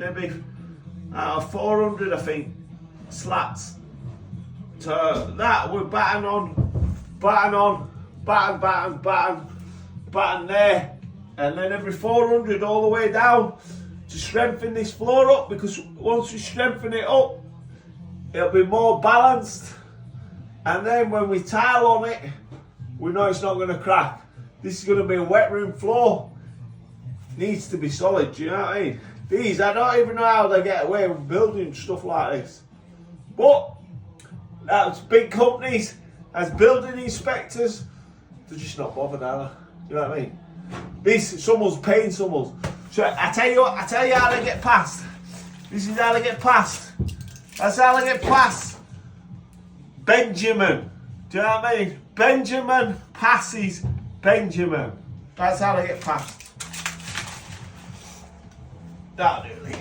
maybe 400, I think, slats. So that we're batten there, and then every 400 all the way down to strengthen this floor up, because once we strengthen it up, it'll be more balanced, and then when we tile on it, we know it's not going to crack. This is going to be a wet room floor. Needs to be solid, do you know what I mean? These, I don't even know how they get away with building stuff like this. But that's big companies as building inspectors, they're just not bothered, are they? You know what I mean? This, someone's paying someone. So I tell you how they get past. This is how they get past. That's how they get past. Benjamin. Do you know what I mean? Benjamin passes Benjamin. That's how they get past. That'll do, Lee.